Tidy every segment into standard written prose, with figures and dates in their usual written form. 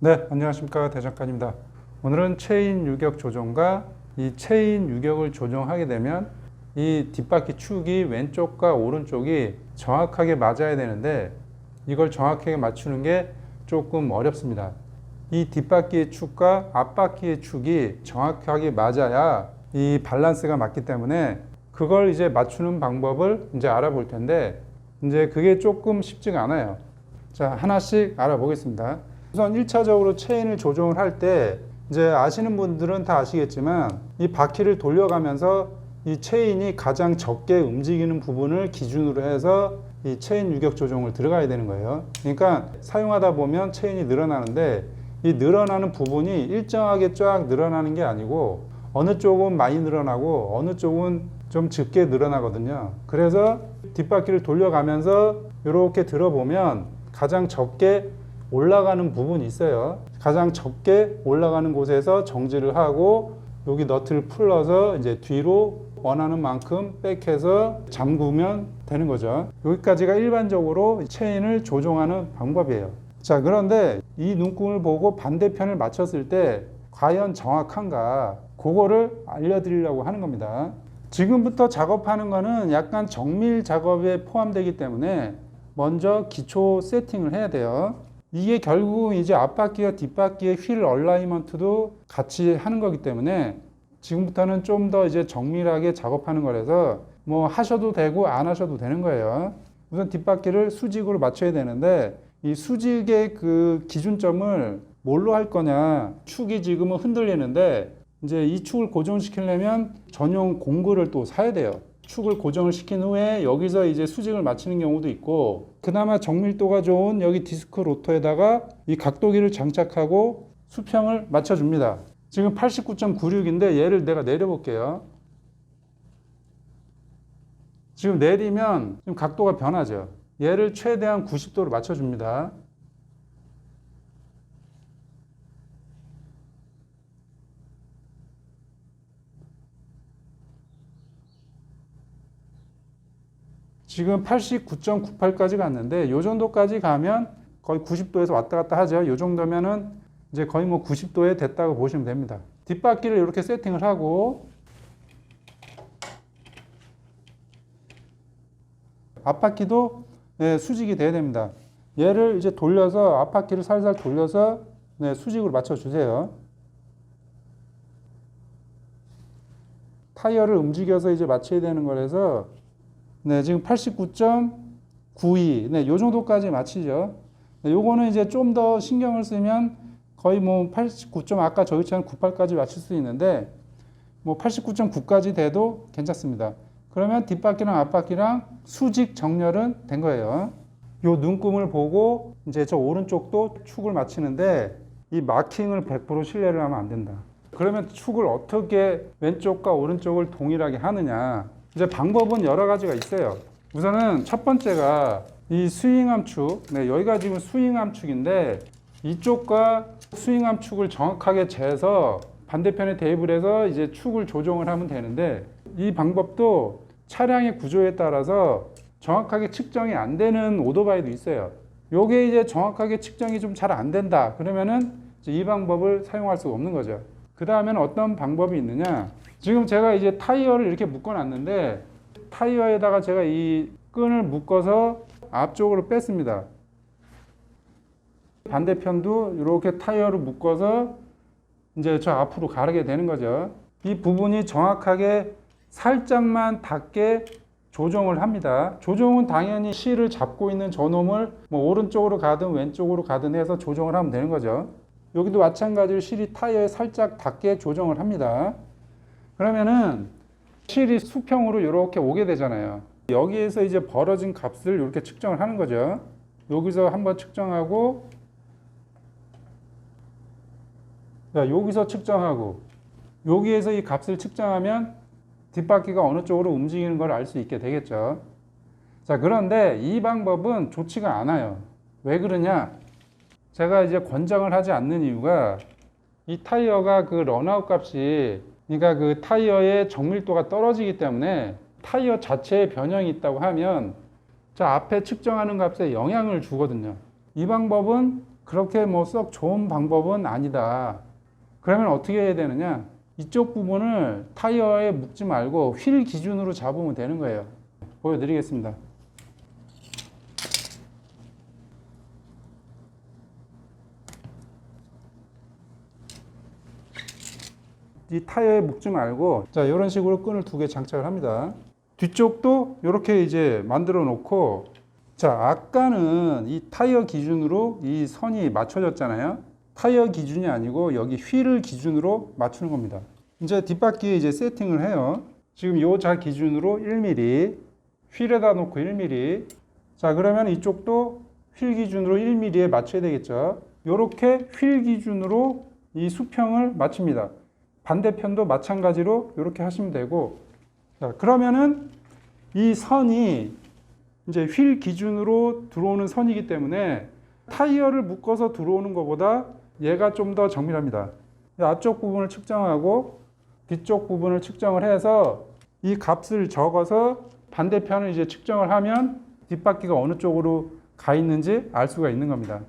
네, 안녕하십니까. 대작가입니다. 오늘은 체인 유격 조정과 이 체인 유격을 조정하게 되면 이 뒷바퀴 축이 왼쪽과 오른쪽이 정확하게 맞아야 되는데 이걸 정확하게 맞추는 게 조금 어렵습니다. 이 뒷바퀴의 축과 앞바퀴의 축이 정확하게 맞아야 이 밸런스가 맞기 때문에 그걸 이제 맞추는 방법을 이제 알아볼 텐데 이제 그게 조금 쉽지가 않아요. 자, 하나씩 알아보겠습니다. 우선 1차적으로 체인을 조정을 할 때 이제 아시는 분들은 다 아시겠지만 이 바퀴를 돌려가면서 이 체인이 가장 적게 움직이는 부분을 기준으로 해서 이 체인 유격 조정을 들어가야 되는 거예요. 그러니까 사용하다 보면 체인이 늘어나는데 이 늘어나는 부분이 일정하게 쫙 늘어나는 게 아니고 어느 쪽은 많이 늘어나고 어느 쪽은 좀 적게 늘어나거든요. 그래서 뒷바퀴를 돌려가면서 이렇게 들어보면 가장 적게 올라가는 부분이 있어요. 가장 적게 올라가는 곳에서 정지를 하고 여기 너트를 풀러서 이제 뒤로 원하는 만큼 백해서 잠그면 되는 거죠. 여기까지가 일반적으로 체인을 조정하는 방법이에요. 자, 그런데 이 눈금을 보고 반대편을 맞췄을 때 과연 정확한가? 그거를 알려드리려고 하는 겁니다. 지금부터 작업하는 거는 약간 정밀 작업에 포함되기 때문에 먼저 기초 세팅을 해야 돼요. 이게 결국 이제 앞바퀴와 뒷바퀴의 휠 얼라이먼트도 같이 하는 거기 때문에 지금부터는 좀 더 이제 정밀하게 작업하는 거라서 뭐 하셔도 되고 안 하셔도 되는 거예요. 우선 뒷바퀴를 수직으로 맞춰야 되는데 이 수직의 그 기준점을 뭘로 할 거냐. 축이 지금은 흔들리는데 이제 이 축을 고정시키려면 전용 공구를 또 사야 돼요. 축을 고정을 시킨 후에 여기서 이제 수직을 맞추는 경우도 있고 그나마 정밀도가 좋은 여기 디스크 로터에다가 이 각도기를 장착하고 수평을 맞춰줍니다. 지금 89.96인데 얘를 내가 내려볼게요. 지금 내리면 지금 각도가 변하죠. 얘를 최대한 90도로 맞춰줍니다. 지금 89.98까지 갔는데 이 정도까지 가면 거의 90도에서 왔다 갔다 하죠. 이 정도면은 이제 거의 뭐 90도에 됐다고 보시면 됩니다. 뒷바퀴를 이렇게 세팅을 하고 앞바퀴도 수직이 돼야 됩니다. 얘를 이제 돌려서 앞바퀴를 살살 돌려서 수직으로 맞춰 주세요. 타이어를 움직여서 이제 맞춰야 되는 거라서 지금 89.92. 요 정도까지 맞히죠. 요거는 이제 좀 더 신경을 쓰면 거의 뭐 89. 아까 저희처럼 98까지 맞출 수 있는데 뭐 89.9까지 돼도 괜찮습니다. 그러면 뒷바퀴랑 앞바퀴랑 수직 정렬은 된 거예요. 요 눈금을 보고 이제 저 오른쪽도 축을 맞추는데 이 마킹을 100% 신뢰를 하면 안 된다. 그러면 축을 어떻게 왼쪽과 오른쪽을 동일하게 하느냐. 이제 방법은 여러 가지가 있어요. 우선은 첫 번째가 이 스윙암 축. 여기가 지금 스윙암 축인데 이쪽과 스윙암 축을 정확하게 재서 반대편에 대입을 해서 이제 축을 조정을 하면 되는데 이 방법도 차량의 구조에 따라서 정확하게 측정이 안 되는 오토바이도 있어요. 요게 이제 정확하게 측정이 좀 잘 안 된다. 그러면은 이제 이 방법을 사용할 수가 없는 거죠. 그 다음에는 어떤 방법이 있느냐. 지금 제가 이제 타이어를 이렇게 묶어 놨는데 타이어에다가 제가 이 끈을 묶어서 앞쪽으로 뺐습니다. 반대편도 이렇게 타이어를 묶어서 이제 저 앞으로 가르게 되는 거죠. 이 부분이 정확하게 살짝만 닿게 조정을 합니다. 조정은 당연히 실을 잡고 있는 저놈을 뭐 오른쪽으로 가든 왼쪽으로 가든 해서 조정을 하면 되는 거죠. 여기도 마찬가지로 실이 타이어에 살짝 닿게 조정을 합니다. 그러면은 실이 수평으로 이렇게 오게 되잖아요. 여기에서 이제 벌어진 값을 이렇게 측정을 하는 거죠. 여기서 한번 측정하고, 여기서 측정하고, 여기에서 이 값을 측정하면 뒷바퀴가 어느 쪽으로 움직이는 걸 알 수 있게 되겠죠. 자, 그런데 이 방법은 좋지가 않아요. 왜 그러냐? 제가 이제 권장을 하지 않는 이유가 이 타이어가 그 런아웃 값이 그러니까 그 타이어의 정밀도가 떨어지기 때문에 타이어 자체에 변형이 있다고 하면 저 앞에 측정하는 값에 영향을 주거든요. 이 방법은 그렇게 뭐 썩 좋은 방법은 아니다. 그러면 어떻게 해야 되느냐? 이쪽 부분을 타이어에 묶지 말고 휠 기준으로 잡으면 되는 거예요. 보여드리겠습니다. 이 타이어에 묶지 말고, 자, 이런 식으로 끈을 2개 장착을 합니다. 뒤쪽도 이렇게 이제 만들어 놓고, 자, 아까는 이 타이어 기준으로 이 선이 맞춰졌잖아요. 타이어 기준이 아니고 여기 휠을 기준으로 맞추는 겁니다. 이제 뒷바퀴에 이제 세팅을 해요. 지금 요 자 기준으로 1mm, 휠에다 놓고 1mm. 자, 그러면 이쪽도 휠 기준으로 1mm에 맞춰야 되겠죠. 요렇게 휠 기준으로 이 수평을 맞춥니다. 반대편도 마찬가지로 이렇게 하시면 되고, 자, 그러면은 이 선이 이제 휠 기준으로 들어오는 선이기 때문에 타이어를 묶어서 들어오는 것보다 얘가 좀 더 정밀합니다. 앞쪽 부분을 측정하고 뒤쪽 부분을 측정을 해서 이 값을 적어서 반대편을 이제 측정을 하면 뒷바퀴가 어느 쪽으로 가 있는지 알 수가 있는 겁니다.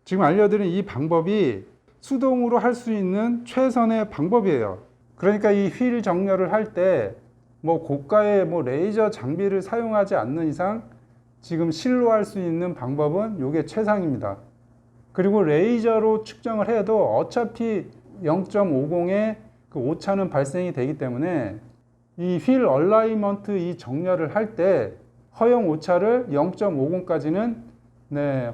지금 알려드린 이 방법이 수동으로 할 수 있는 최선의 방법이에요. 그러니까 이 휠 정렬을 할 때 뭐 고가의 뭐 레이저 장비를 사용하지 않는 이상 지금 실로 할 수 있는 방법은 이게 최상입니다. 그리고 레이저로 측정을 해도 어차피 0.50의 그 오차는 발생이 되기 때문에 이 휠 얼라이먼트 이 정렬을 할 때 허용 오차를 0.50까지는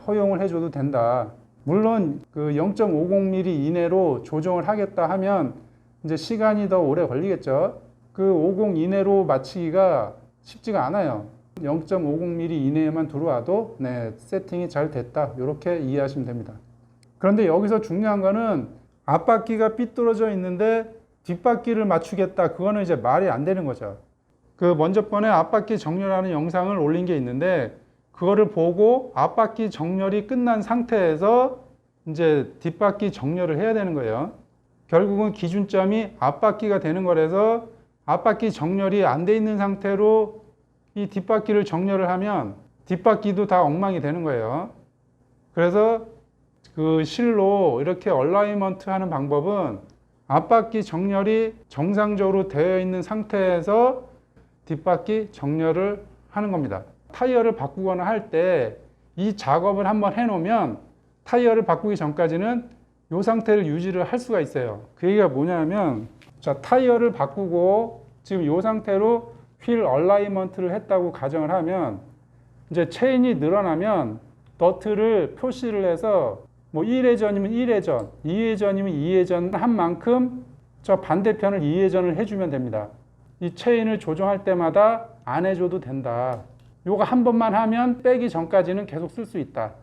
허용을 해줘도 된다. 물론 그 0.50mm 이내로 조정을 하겠다 하면 이제 시간이 더 오래 걸리겠죠. 그 50 이내로 맞추기가 쉽지가 않아요. 0.50mm 이내에만 들어와도 세팅이 잘 됐다. 이렇게 이해하시면 됩니다. 그런데 여기서 중요한 거는 앞바퀴가 삐뚤어져 있는데 뒷바퀴를 맞추겠다. 그거는 이제 말이 안 되는 거죠. 그 먼저 번에 앞바퀴 정렬하는 영상을 올린 게 있는데 그거를 보고 앞바퀴 정렬이 끝난 상태에서 이제 뒷바퀴 정렬을 해야 되는 거예요. 결국은 기준점이 앞바퀴가 되는 거라서 앞바퀴 정렬이 안 돼 있는 상태로 이 뒷바퀴를 정렬을 하면 뒷바퀴도 다 엉망이 되는 거예요. 그래서 그 실로 이렇게 얼라이먼트 하는 방법은 앞바퀴 정렬이 정상적으로 되어 있는 상태에서 뒷바퀴 정렬을 하는 겁니다. 타이어를 바꾸거나 할 때 이 작업을 한번 해 놓으면 타이어를 바꾸기 전까지는 이 상태를 유지를 할 수가 있어요. 그 얘기가 뭐냐면, 자, 타이어를 바꾸고 지금 이 상태로 휠 얼라이먼트를 했다고 가정을 하면 이제 체인이 늘어나면 너트를 표시를 해서 뭐 1회전이면 1회전, 2회전이면 2회전 한 만큼 저 반대편을 2회전을 해주면 됩니다. 이 체인을 조정할 때마다 안 해줘도 된다. 요거 한 번만 하면 빼기 전까지는 계속 쓸 수 있다.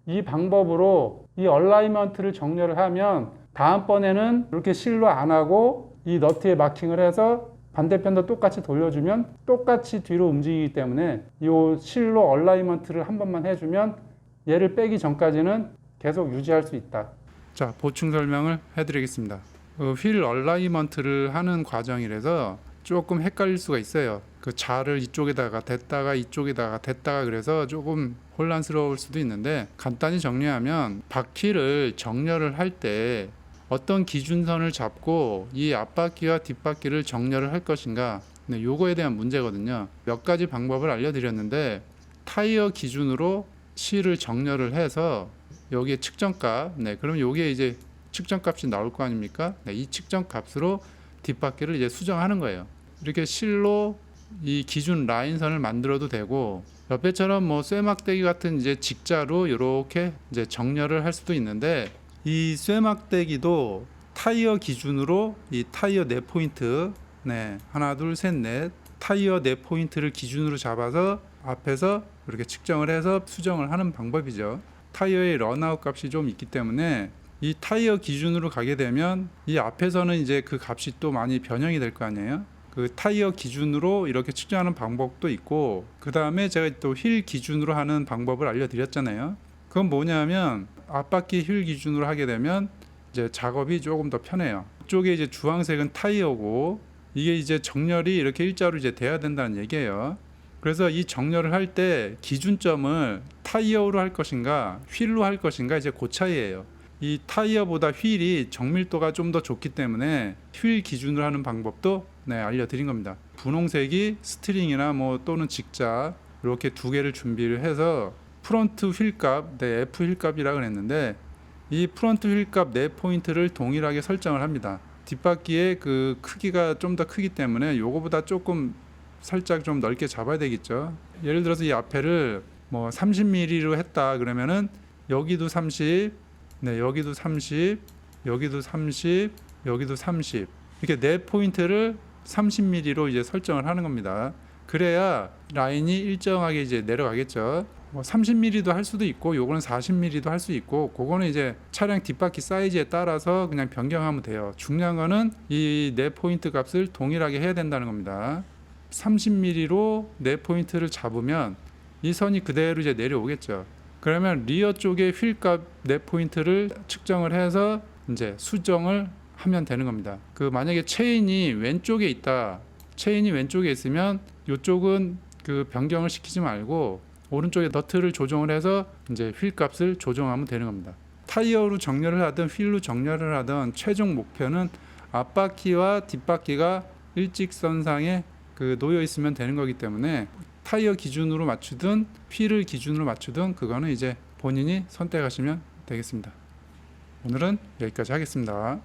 이 방법으로 이 얼라이먼트를 정렬을 하면 다음번에는 이렇게 실로 안 하고 이 너트에 마킹을 해서 반대편도 똑같이 돌려주면 똑같이 뒤로 움직이기 때문에 이 실로 얼라이먼트를 한 번만 해주면 얘를 빼기 전까지는 계속 유지할 수 있다. 자, 보충 설명을 해드리겠습니다. 휠 얼라이먼트를 하는 과정이라서 조금 헷갈릴 수가 있어요. 그 자를 이쪽에다가 댔다가 이쪽에다가 댔다가 그래서 조금 혼란스러울 수도 있는데, 간단히 정리하면 바퀴를 정렬을 할 때 어떤 기준선을 잡고 이 앞바퀴와 뒷바퀴를 정렬을 할 것인가, 요거에 대한 문제거든요. 몇 가지 방법을 알려드렸는데 타이어 기준으로 실을 정렬을 해서 여기에 측정값, 그럼 여기에 이제 측정값이 나올 거 아닙니까? 이 측정값으로 뒷바퀴를 이제 수정하는 거예요. 이렇게 실로 이 기준 라인선을 만들어도 되고, 옆에처럼 뭐 쇠막대기 같은 이제 직자로 이렇게 이제 정렬을 할 수도 있는데, 이 쇠막대기도 타이어 기준으로 이 타이어 4포인트, 하나 둘 셋 넷 타이어 4포인트를 기준으로 잡아서 앞에서 이렇게 측정을 해서 수정을 하는 방법이죠. 타이어의 런아웃 값이 좀 있기 때문에 이 타이어 기준으로 가게 되면 이 앞에서는 이제 그 값이 또 많이 변형이 될 거 아니에요. 그 타이어 기준으로 이렇게 측정하는 방법도 있고, 그 다음에 제가 또 휠 기준으로 하는 방법을 알려드렸잖아요. 그건 뭐냐면 앞바퀴 휠 기준으로 하게 되면 이제 작업이 조금 더 편해요. 이쪽에 이제 주황색은 타이어고 이게 이제 정렬이 이렇게 일자로 이제 돼야 된다는 얘기예요. 그래서 이 정렬을 할 때 기준점을 타이어로 할 것인가 휠로 할 것인가 이제 그 차이예요. 이 타이어보다 휠이 정밀도가 좀 더 좋기 때문에 휠 기준으로 하는 방법도 알려드린 겁니다. 분홍색이 스트링이나 뭐 또는 직자 이렇게 두 개를 준비를 해서 프론트 휠값, F 휠값이라고 그랬는데 이 프론트 휠값 4포인트를 동일하게 설정을 합니다. 뒷바퀴의 그 크기가 좀 더 크기 때문에 요거보다 조금 살짝 좀 넓게 잡아야 되겠죠. 예를 들어서 이 앞에를 뭐 30mm로 했다 그러면은 여기도 30, 여기도 30, 여기도 30, 여기도 30 이렇게 4포인트를 30mm로 이제 설정을 하는 겁니다. 그래야 라인이 일정하게 이제 내려가겠죠. 뭐 30mm도 할 수도 있고 요거는 40mm도 할 수 있고 그거는 이제 차량 뒷바퀴 사이즈에 따라서 그냥 변경하면 돼요. 중요한 거는 이 4포인트 값을 동일하게 해야 된다는 겁니다. 30mm로 4포인트를 잡으면 이 선이 그대로 이제 내려오겠죠. 그러면 리어 쪽에 휠값 4포인트를 측정을 해서 이제 수정을 하면 되는 겁니다. 그 만약에 체인이 왼쪽에 있다. 체인이 왼쪽에 있으면 이쪽은 그 변경을 시키지 말고 오른쪽에 너트를 조정을 해서 이제 휠 값을 조정하면 되는 겁니다. 타이어로 정렬을 하든 휠로 정렬을 하든 최종 목표는 앞바퀴와 뒷바퀴가 일직선상에 그 놓여 있으면 되는 거기 때문에 타이어 기준으로 맞추든 휠을 기준으로 맞추든 그거는 이제 본인이 선택하시면 되겠습니다. 오늘은 여기까지 하겠습니다.